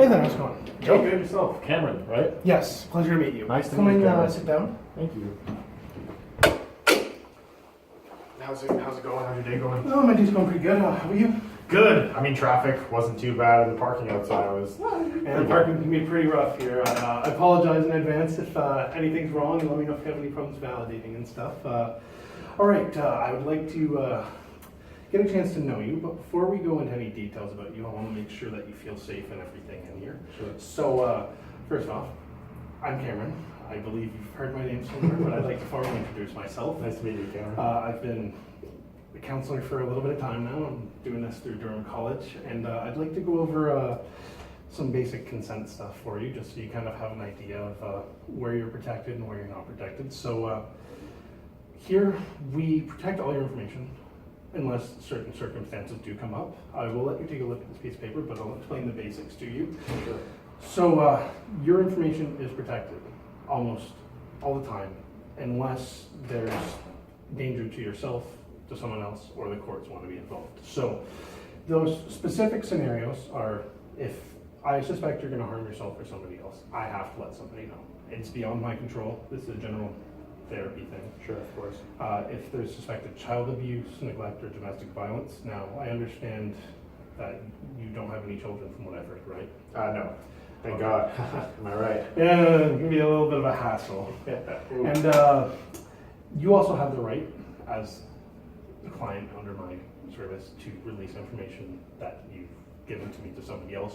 Hey there, how's it going? Joe, good yourself. Cameron, right? Yes, pleasure to meet you. Nice to Come meet in, you, Cameron. sit down. Thank you. How's it going? How's your day going? Oh, my day's going pretty good. How are you? Good. I mean, traffic wasn't too bad, and the parking outside was. And parking can be pretty rough here. I apologize in advance if anything's wrong, and let me know if you have any problems validating and stuff. All right, I would like to get a chance to know you, but before we go into any details about you, I want to make sure that you feel safe and everything in here. Sure. So, first off, I'm Cameron. I believe you've heard my name somewhere, but I'd like to formally introduce myself. Nice to meet you, Cameron. I've been a counselor for a little bit of time now. I'm doing this through Durham College, and I'd like to go over some basic consent stuff for you, just so you kind of have an idea of where you're protected and where you're not protected. So here, we protect all your information, unless certain circumstances do come up. I will let you take a look at this piece of paper, but I'll explain the basics to you. Sure. So your information is protected almost all the time, unless there's danger to yourself, to someone else, or the courts want to be involved. So those specific scenarios are if I suspect you're going to harm yourself or somebody else, I have to let somebody know. It's beyond my control. This is a general therapy thing. Sure, of course. If there's suspected child abuse, neglect, or domestic violence, now I understand that you don't have any children from what I've heard, right? No. Thank God. Am I right? Yeah, it can be a little bit of a hassle. And you also have the right, as a client under my service, to release information that you've given to me to somebody else,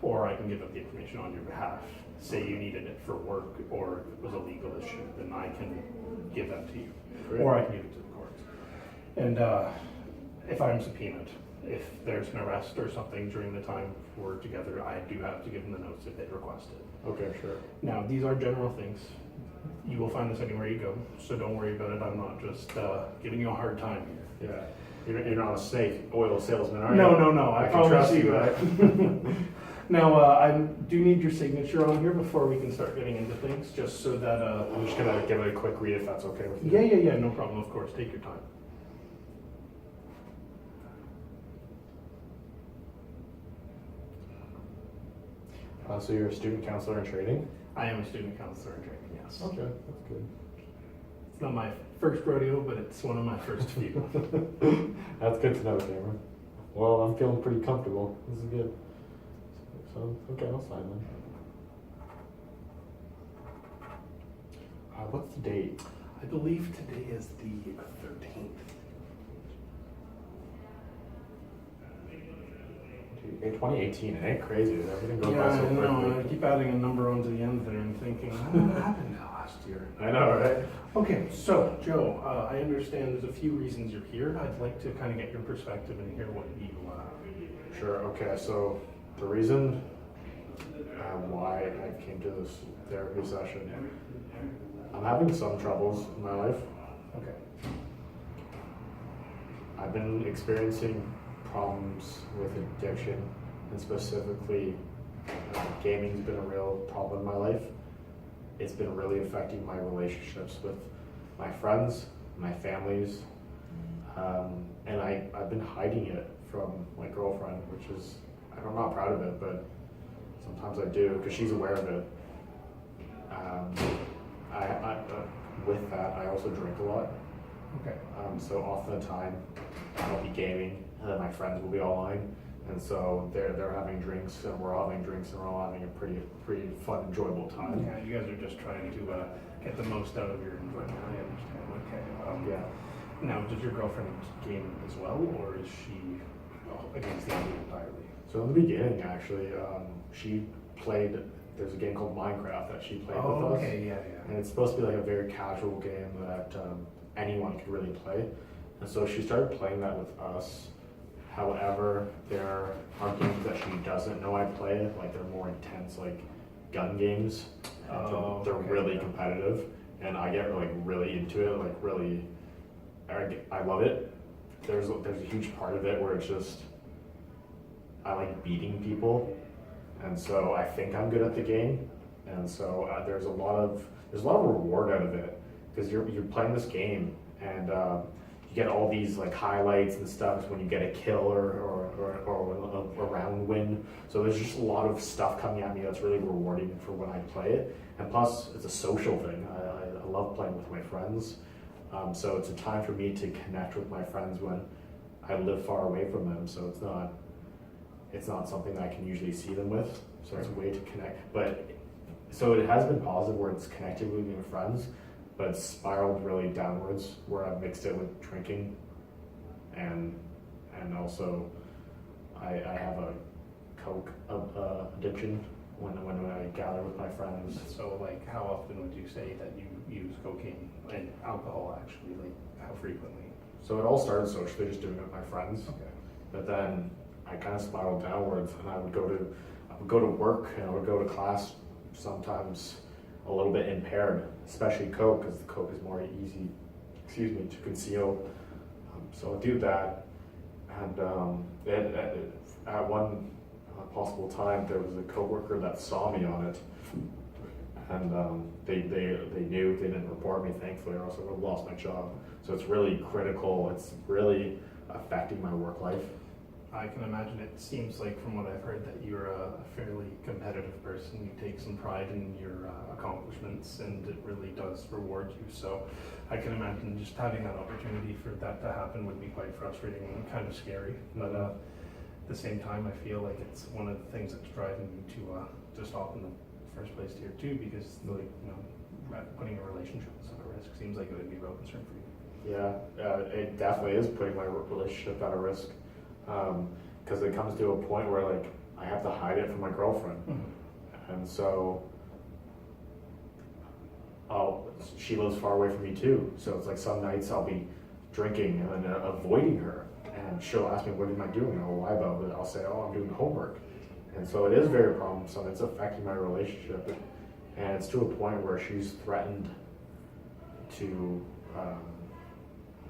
or I can give up the information on your behalf. Say you needed it for work or it was a legal issue, then I can give that to you. Great. Or I can give it to the courts. And if I'm subpoenaed, if there's an arrest or something during the time we're together, I do have to give them the notice if they request it. Okay, sure. Now, these are general things. You will find this anywhere you go, so don't worry about it. I'm not just giving you a hard time here. Yeah. You're not a snake oil salesman, are you? No. I can promise trust you. that. Now, I do need your signature on here before we can start getting into things, just so that... I'm just going to give it a quick read if that's okay with you. Yeah, no problem, of course. Take your time. So you're a student counselor in training? I am a student counselor in training, yes. Okay, that's good. It's not my first rodeo, but it's one of my first few. That's good to know, Cameron. Well, I'm feeling pretty comfortable. This is good. So, okay, I'll sign then. What's the date? I believe today is the 13th. 2018, it ain't crazy. Everything goes Yeah, by so I know. quickly. I keep adding a number onto the end there and thinking, what happened last year? I know, right? Okay, so Joe, I understand there's a few reasons you're here. I'd like to kind of get your perspective and hear what you Sure, okay, so the reason why I came to this therapy session, I'm having some troubles in my life. Okay. I've been experiencing problems with addiction, and specifically gaming's been a real problem in my life. It's been really affecting my relationships with my friends, my families, and I've been hiding it from my girlfriend, which is, I'm not proud of it, but sometimes I do, because she's aware of it. With that, I also drink a lot. Okay. So often the time, I'll be gaming, and then my friends will be online, and so they're having drinks, and we're all having drinks, and we're all having a pretty fun, enjoyable time. Yeah, you guys are just trying to get the most out of your enjoyment. I understand. Okay. Yeah. Now, does your girlfriend game as well, or is she against the idea entirely? So in the beginning, actually, she played. There's a game called Minecraft that she played with us. Okay, yeah. And it's supposed to be like a very casual game that anyone could really play. And so she started playing that with us. However, there are games that she doesn't know I play, like they're more intense, like gun games. They're really competitive, and I get really into it. Like really, I love it. There's a huge part of it where it's just I like beating people, and so I think I'm good at the game, and so there's a lot of reward out of it, because you're playing this game, and you get all these like highlights and stuff when you get a kill or a round win. So there's just a lot of stuff coming at me that's really rewarding for when I play it. And plus, it's a social thing. I love playing with my friends. So it's a time for me to connect with my friends when I live far away from them. So it's not something I can usually see them with. So it's a way to connect. But so it has been positive where it's connected with my friends, but it's spiraled really downwards where I've mixed it with drinking, and also I have a coke addiction when I gather with my friends. So like, how often would you say that you use cocaine and alcohol actually? Like, how frequently? So it all started socially, just doing it with my friends. Okay. But then I kind of spiraled downwards, and I would go to work and I would go to class sometimes a little bit impaired, especially coke, because the coke is more easy, to conceal. So I do that, and at one possible time there was a coworker that saw me on it, and they knew. They didn't report me, thankfully, or else I would have lost my job. So it's really critical. It's really affecting my work life. I can imagine. It seems like, from what I've heard, that you're a fairly competitive person. You take some pride in your accomplishments, and it really does reward you. So I can imagine just having that opportunity for that to happen would be quite frustrating and kind of scary. But at the same time, I feel like it's one of the things that's driving you to stop in the first place here too, because like, you know, putting a relationship at risk seems like it would be a real concern for you. Yeah, it definitely is putting my relationship at a risk. Because it comes to a point where like I have to hide it from my girlfriend, and so she lives far away from me too. So it's like some nights I'll be drinking and avoiding her, and she'll ask me, "What am I doing?" And I'll lie about it. I'll say, "Oh, I'm doing homework," and so it is very problemsome. It's affecting my relationship, and it's to a point where she's threatened to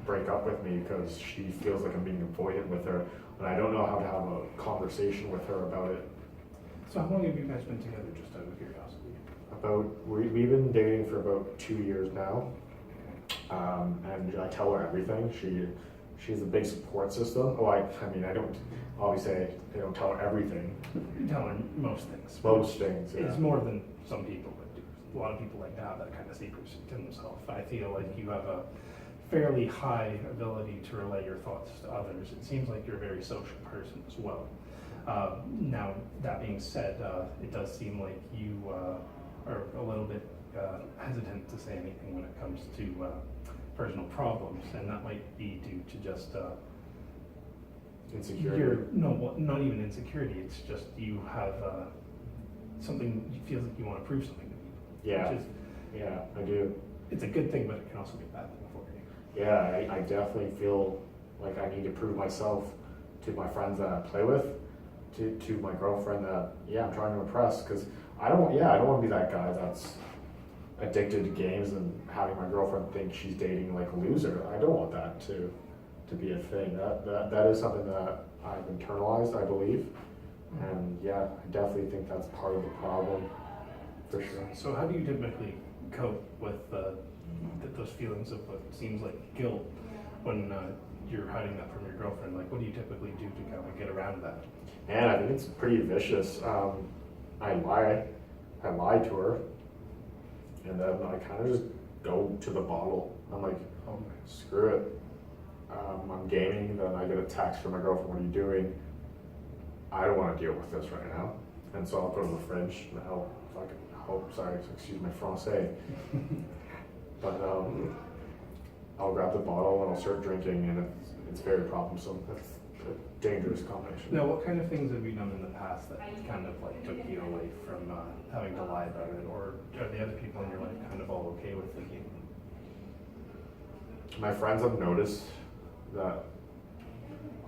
break up with me because she feels like I'm being avoidant with her. And I don't know how to have a conversation with her about it. So how long have you guys been together, just out of curiosity? We've been dating for about 2 years now, and I tell her everything. She's a big support system. Oh, I mean, I don't obviously I don't tell her everything. You tell her most things. Most things, yeah. It's more than some people would do. A lot of people like to have that kind of secrecy to themselves. I feel like you have a fairly high ability to relay your thoughts to others. It seems like you're a very social person as well. Now, that being said, it does seem like you are a little bit hesitant to say anything when it comes to personal problems, and that might be due to just insecurity. Not even insecurity. It's just you have something. You feel like you want to prove something to people. Yeah, yeah, I do. It's a good thing, but it can also be a bad thing for you. Yeah, I definitely feel like I need to prove myself to my friends that I play with, to my girlfriend that, I'm trying to impress, because I don't want to be that guy that's addicted to games and having my girlfriend think she's dating like a loser. I don't want that to be a thing. That is something that I've internalized, I believe, and I definitely think that's part of the problem, for sure. So how do you typically cope with those feelings of what seems like guilt when you're hiding that from your girlfriend? Like, what do you typically do to kind of get around that? Man, I think it's pretty vicious. I lie to her, and then I kind of just go to the bottle. I'm like, oh, screw it. I'm gaming, then I get a text from my girlfriend, what are you doing? I don't want to deal with this right now. And so I'll go to the fridge and excuse my français. But I'll grab the bottle and I'll start drinking, and it's very problemsome. It's a dangerous combination. Now, what kind of things have you done in the past that kind of like took you away from having to lie about it, or are the other people in your life kind of all okay with it? My friends have noticed that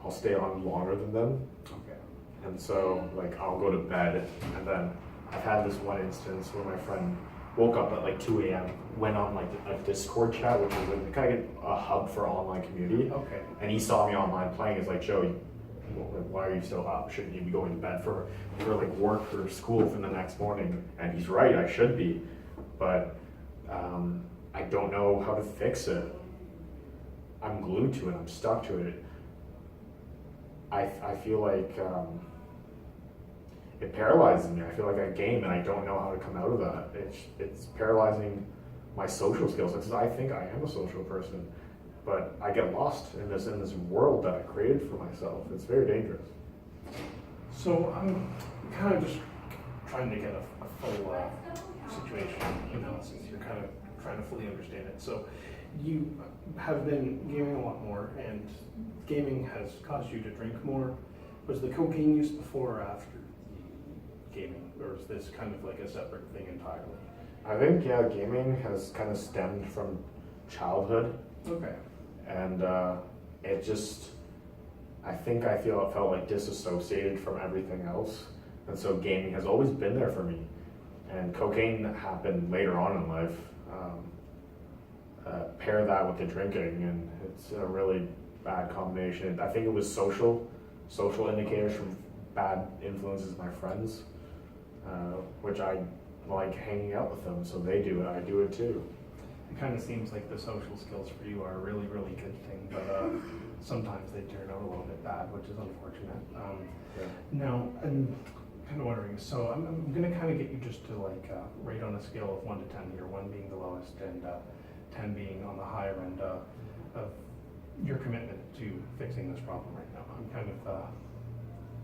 I'll stay on longer than them. Okay. And so, like, I'll go to bed, and then I've had this one instance where my friend woke up at like 2 a.m., went on like a Discord chat, which is like kind of a hub for online community. Okay. And he saw me online playing. He's like, Joey, why are you still up? Shouldn't you be going to bed for like work or school for the next morning? And he's right, I should be, but I don't know how to fix it. I'm glued to it. I'm stuck to it. I feel like it paralyzes me. I feel like I game and I don't know how to come out of that. It's paralyzing my social skills because I think I am a social person, but I get lost in this world that I created for myself. It's very dangerous. So I'm kind of just trying to get a full situation, since you're kind of trying to fully understand it. So you have been gaming a lot more, and gaming has caused you to drink more. Was the cocaine use before or after the gaming, or is this kind of like a separate thing entirely? I think, yeah, gaming has kind of stemmed from childhood. Okay. And it just, I feel it felt like disassociated from everything else. And so gaming has always been there for me. And cocaine happened later on in life. Pair that with the drinking, and it's a really bad combination. I think it was social indicators from bad influences, my friends, which I like hanging out with them, so they do it, I do it too. It kind of seems like the social skills for you are a really, really good thing, but sometimes they turn out a little bit bad, which is unfortunate. Yeah. Now, I'm kind of wondering, so I'm going to kind of get you just to rate on a scale of 1 to 10 here, 1 being the lowest and 10 being on the higher end of your commitment to fixing this problem right now. I'm kind of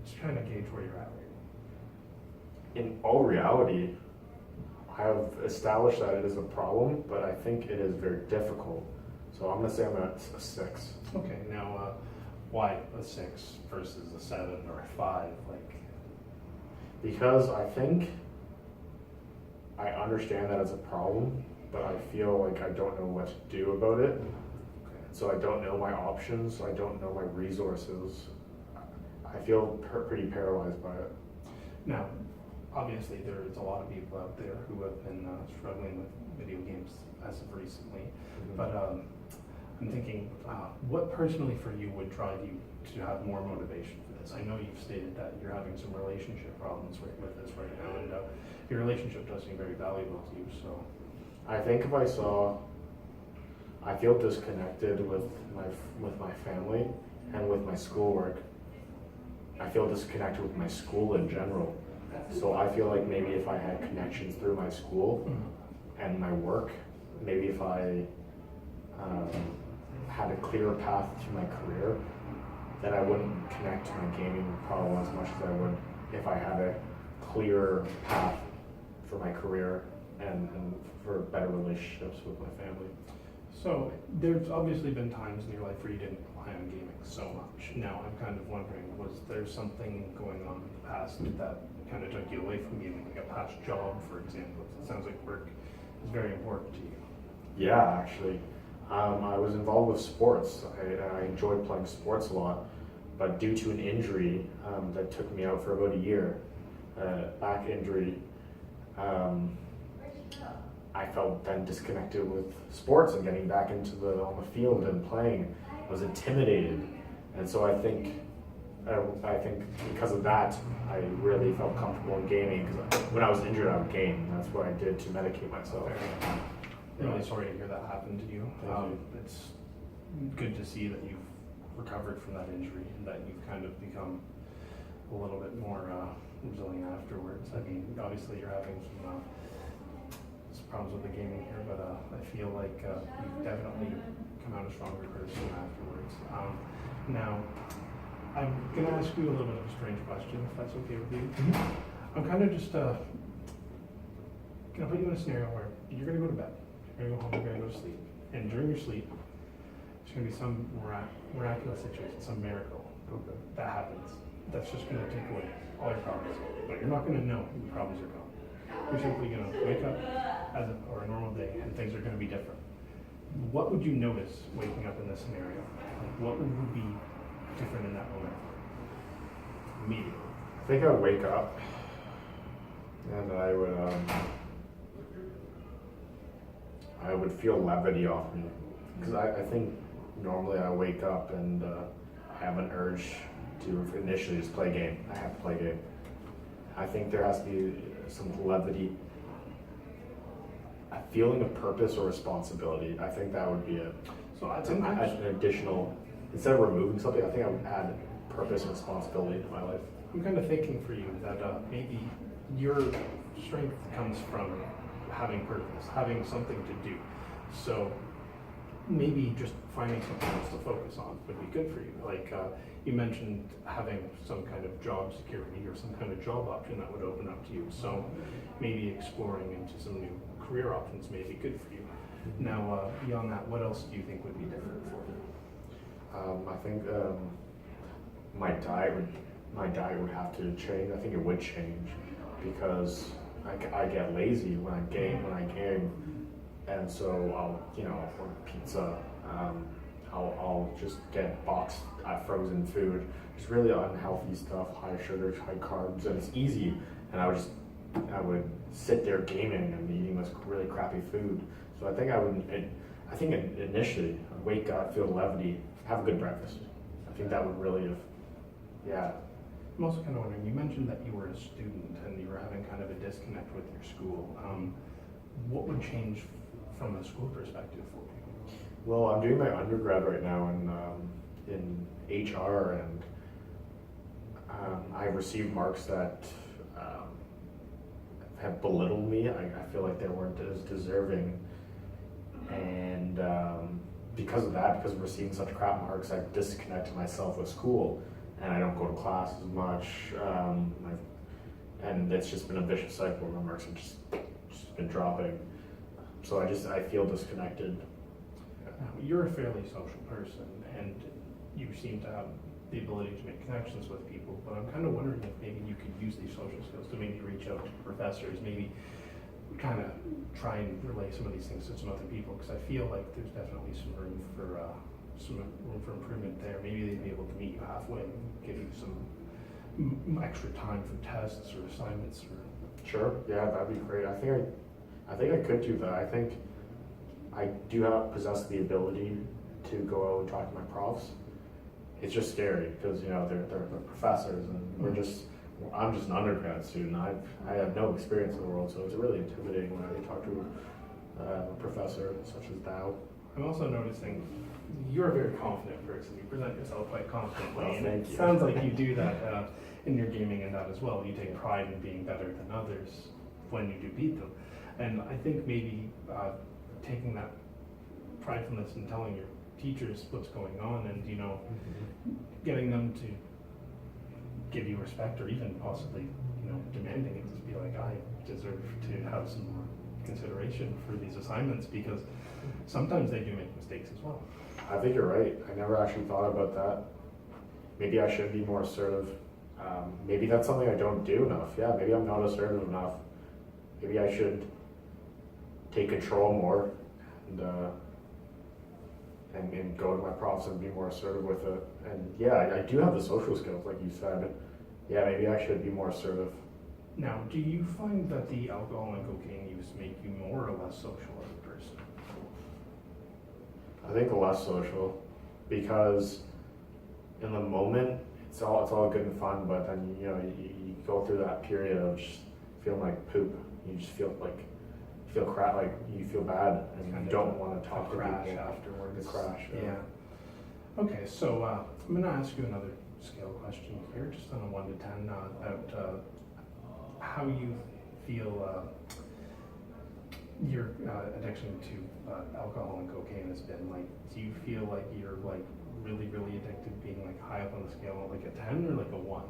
just trying to gauge where you're at right now. In all reality, I have established that it is a problem, but I think it is very difficult. So I'm going to say I'm at a 6. Okay, now why a 6 versus a 7 or a 5? Because I think I understand that it's a problem, but I feel like I don't know what to do about it. Okay. So I don't know my options, I don't know my resources. I feel pretty paralyzed by it. Now, obviously there's a lot of people out there who have been struggling with video games as of recently, but I'm thinking, what personally for you would drive you to have more motivation for this? I know you've stated that you're having some relationship problems with this right now, and your relationship does seem very valuable to you, so. I think if I feel disconnected with my family and with my schoolwork. I feel disconnected with my school in general. So I feel like maybe if I had connections through my school and my work, maybe if I had a clearer path to my career, then I wouldn't connect to my gaming problem as much as I would if I had a clearer path for my career and for better relationships with my family. So there's obviously been times in your life where you didn't rely on gaming so much. Now I'm kind of wondering, was there something going on in the past that kind of took you away from gaming, like a past job, for example? It sounds like work is very important to you. Yeah, actually. I was involved with sports. I enjoyed playing sports a lot, but due to an injury that took me out for about a year, back injury, I felt then disconnected with sports and getting back on the field and playing. I was intimidated, and so I think because of that, I really felt comfortable in gaming. Because when I was injured, I would game. That's what I did to medicate myself. I'm really sorry to hear that happened to you. Thank you. It's good to see that you've recovered from that injury and that you've kind of become a little bit more resilient afterwards. I mean, obviously you're having some problems with the gaming here, but I feel like you've definitely come out a stronger person afterwards. Now, I'm going to ask you a little bit of a strange question, if that's okay with you. I'm kind of just going to put you in a scenario where you're going to go to bed. You're going to go home, you're going to go to sleep. And during your sleep, there's going to be some miraculous situation, some miracle that happens. That's just going to take away all your problems. But you're not going to know your problems are gone. You're simply going to wake up or a normal day, and things are going to be different. What would you notice waking up in this scenario? Like, what would be different in that moment? Immediately. I think I would wake up and I would feel levity off me, because I think normally I wake up and I have an urge to initially just play a game. I have to play a game. I think there has to be some levity, a feeling of purpose or responsibility. I think that would be it. So I An additional, instead of removing something, I think I would add purpose and responsibility to my life. I'm kind of thinking for you that maybe your strength comes from having purpose, having something to do. So maybe just finding something else to focus on would be good for you. Like you mentioned having some kind of job security or some kind of job option that would open up to you. So maybe exploring into some new career options may be good for you. Now, beyond that, what else do you think would be different for you? I think my diet would have to change. I think it would change because I get lazy when I game, and so I'll order pizza. I'll just get boxed frozen food. It's really unhealthy stuff, high sugar, high carbs, and it's easy. And I would sit there gaming and eating this really crappy food. So I think initially I'd wake up, feel levity, have a good breakfast. I think that would really have, yeah. I'm also kind of wondering, you mentioned that you were a student and you were having kind of a disconnect with your school. What would change from a school perspective for you? Well, I'm doing my undergrad right now in HR, and I received marks that have belittled me. I feel like they weren't as deserving, and because of that, because of receiving such crap marks, I disconnected myself with school, and I don't go to class as much, and it's just been a vicious cycle where my marks have just been dropping. So I feel disconnected. You're a fairly social person, and you seem to have the ability to make connections with people, but I'm kind of wondering if maybe you could use these social skills to maybe reach out to professors, maybe kind of try and relay some of these things to some other people, because I feel like there's definitely some room for improvement there. Maybe they'd be able to meet you halfway and give you some extra time for tests or assignments. Or Sure, yeah, that'd be great. I think I could do that. I think I do possess the ability to go out and talk to my profs. It's just scary because they're professors, and I'm just an undergrad student. I have no experience in the world, so it's really intimidating when I talk to a professor such as thou. I'm also noticing you're a very confident person. You present yourself quite confidently. Well, and thank it you. sounds like you do that in your gaming and that as well. You take pride in being better than others when you do beat them. And I think maybe taking that pridefulness and telling your teachers what's going on, and getting them to give you respect, or even possibly demanding it, to be like, I deserve to have some more consideration for these assignments, because sometimes they do make mistakes as well. I think you're right. I never actually thought about that. Maybe I should be more assertive. Maybe that's something I don't do enough. Yeah, maybe I'm not assertive enough. Maybe I should take control more and go to my profs and be more assertive with it. And yeah, I do have the social skills, like you said. Yeah, maybe I should be more assertive. Now, do you find that the alcohol and cocaine use make you more or less social as a person? I think less social, because in the moment it's all good and fun, but then you go through that period of just feeling like poop. You just feel crap, like you feel bad, and you don't want to talk to people afterwards. The crash. Yeah. Okay, so I'm going to ask you another scale question here, just on a 1 to 10, about how you feel your addiction to alcohol and cocaine has been. Like, do you feel like you're like really, really addicted, being like high up on the scale, like a 10 or like a 1?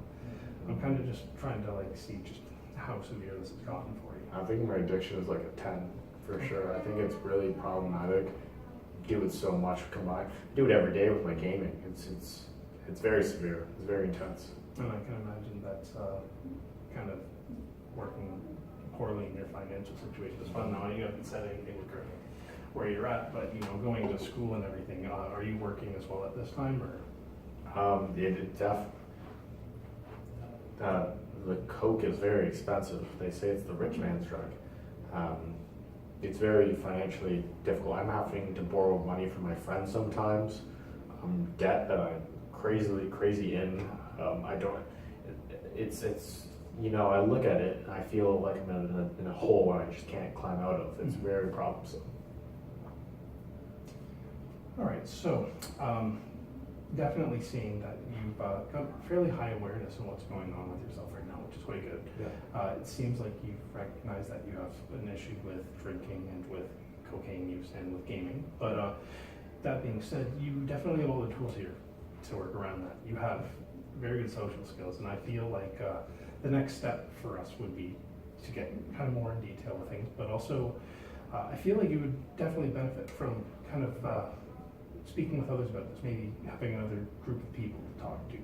I'm kind of just trying to like see just how severe this has gotten for you. I think my addiction is like a 10 for sure. I think it's really problematic. Do it so much combined. Do it every day with my gaming. It's very severe. It's very intense. And I can imagine that's kind of working poorly in your financial situation as well. Now, you haven't said anything regarding where you're at, but going to school and everything. Are you working as well at this time, or? The coke is very expensive. They say it's the rich man's drug. It's very financially difficult. I'm having to borrow money from my friends sometimes. Debt that I'm crazy in. I don't. It's I look at it and I feel like I'm in a hole where I just can't climb out of. It's very problemsome. All right, so definitely seeing that you've got fairly high awareness of what's going on with yourself right now, which is quite good. Yeah. It seems like you've recognized that you have an issue with drinking and with cocaine use and with gaming. But that being said, you definitely have all the tools here to work around that. You have very good social skills, and I feel like the next step for us would be to get kind of more in detail with things, but also I feel like you would definitely benefit from kind of speaking with others about this, maybe having another group of people to talk to.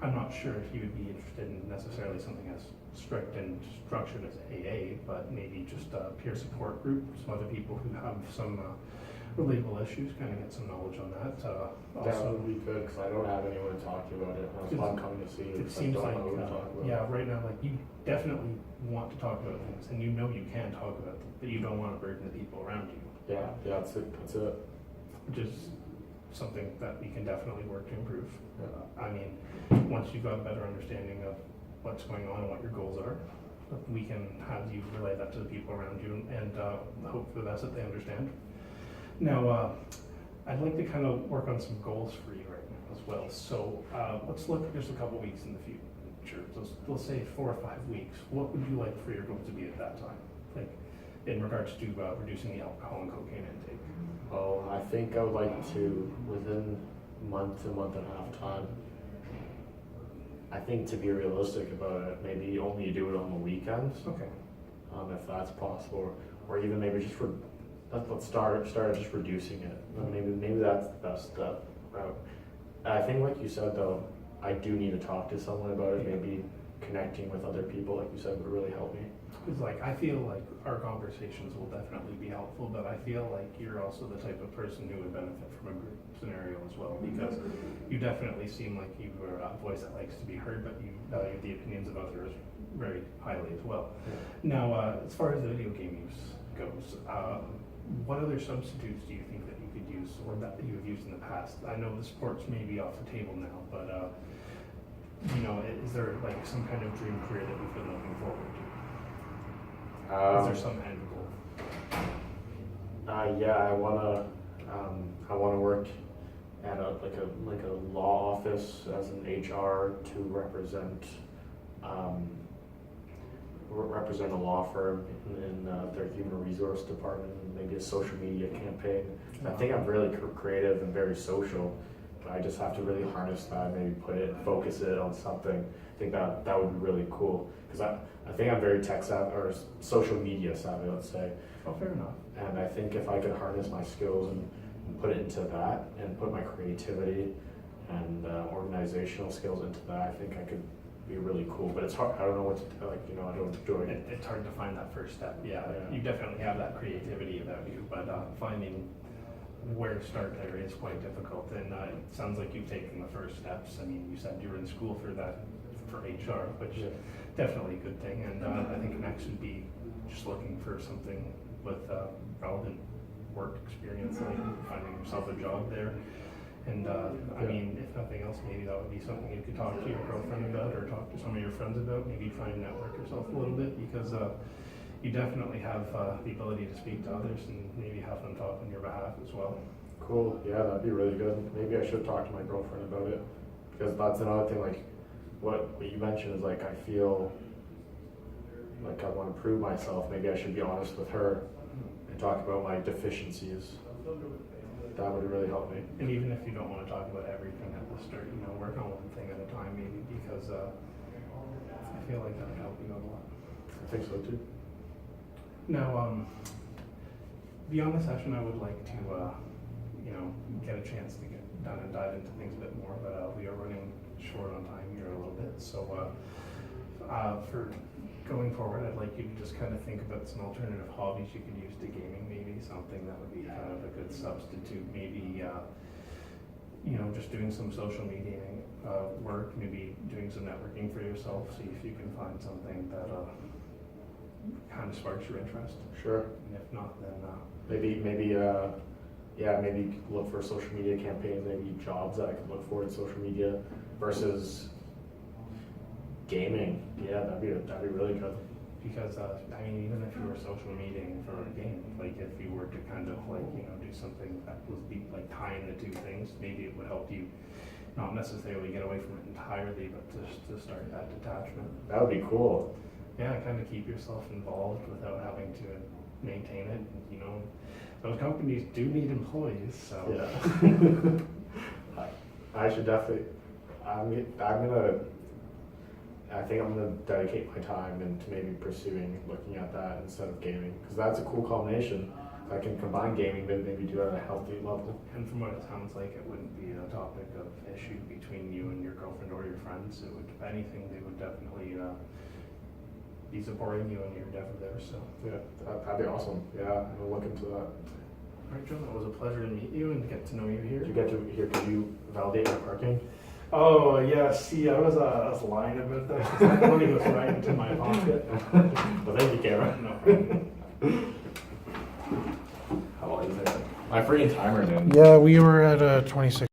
I'm not sure if you would be interested in necessarily something as strict and structured as AA, but maybe just a peer support group, some other people who have some relatable issues, kind of get some knowledge on that. That would be good, because I don't have anyone to talk to about it. That's why I'm coming to see you. It seems I don't like, know who to talk about. yeah, right now, like, you definitely want to talk about things, and you know you can talk about them, but you don't want to burden the people around you. Yeah, that's it. That's it. Which is something that we can definitely work to improve. Yeah. I mean, once you've got a better understanding of what's going on and what your goals are, we can have you relay that to the people around you and hope for the best that they understand. Now, I'd like to kind of work on some goals for you right now as well. So let's look just a couple weeks in the future. Let's say 4 or 5 weeks. What would you like for your goals to be at that time? Like in regards to reducing the alcohol and cocaine intake? Oh, I think I would like to, within a month and a half time, I think to be realistic about it, maybe only do it on the weekends, Okay. if that's possible, or even maybe just let's start just reducing it. Maybe that's the best route. I think, like you said though, I do need to talk to someone about it. Maybe connecting with other people, like you said, would really help me. Because like I feel like our conversations will definitely be helpful, but I feel like you're also the type of person who would benefit from a group scenario as well, because you definitely seem like you are a voice that likes to be heard, but you value the opinions of others very highly as well. Yeah. Now, as far as the video game use goes, what other substitutes do you think that you could use or that you have used in the past? I know the sports may be off the table now, but you know, is there like some kind of dream career that you've been looking forward to? Is there some end goal? Yeah, I wanna work at a law office as an HR to represent a law firm in their human resource department, maybe a social media campaign. I think I'm really creative and very social, but I just have to really harness that, maybe focus it on something. I think that would be really cool, because I think I'm very tech savvy, or social media savvy, let's say. Oh, fair enough. And I think if I could harness my skills and put it into that, and put my creativity and organizational skills into that, I think I could be really cool. But it's hard. I don't know what to do. Like, I don't do it. It's hard to find that first step. Yeah, Yeah. you definitely have that creativity about you, but finding where to start there is quite difficult. And it sounds like you've taken the first steps. I mean, you said you were in school for HR, which is definitely a good thing. And I think next would be just looking for something with relevant work experience, like finding yourself a job there. And I mean, if nothing else, maybe that would be something you could talk to your girlfriend about, or talk to some of your friends about. Maybe try and network yourself a little bit, because you definitely have the ability to speak to others and maybe have them talk on your behalf as well. Cool. Yeah, that'd be really good. Maybe I should talk to my girlfriend about it, because that's another thing. Like what you mentioned is like I feel like I want to prove myself. Maybe I should be honest with her and talk about my deficiencies. That would really help me. And even if you don't want to talk about everything at the start, work on one thing at a time, maybe, because I feel like that would help you a lot. I think so too. Now, beyond the session, I would like to, get a chance to get done and dive into things a bit more, but we are running short on time here a little bit. So for going forward, I'd like you to just kind of think about some alternative hobbies you could use to gaming, maybe something that would be kind of a good substitute. Maybe, just doing some social media work, maybe doing some networking for yourself, see if you can find something that kind of sparks your interest. Sure. And if not, then maybe look for social media campaigns, maybe jobs that I could look for in social media versus gaming. Yeah, that'd be really good. Because, I mean, even if you were social meeting for a game, like if you were to kind of like, you know, do something that was like tying the two things, maybe it would help you not necessarily get away from it entirely, but just to start that detachment. That would be cool. Yeah, kind of keep yourself involved without having to maintain it. You know, those companies do need employees, so. Yeah. I should definitely, I think I'm gonna dedicate my time into maybe pursuing looking at that instead of gaming, because that's a cool combination. I can combine gaming, but maybe do it at a healthy level. And from what it sounds like, it wouldn't be a topic of issue between you and your girlfriend or your friends. It would, if anything, they would definitely be supporting you in your endeavor there. So, Yeah, that'd be awesome. Yeah, I'll look into that. all right, Joe, it was a pleasure to meet you and to get to know you here. Did you get to hear? Could you validate my parking? Oh yeah, see, I was lying about that. 'Cause that money goes right into my pocket. Well, thank you, Cameron. No problem. How long is it? My freaking timer, dude. Yeah, we were at 26.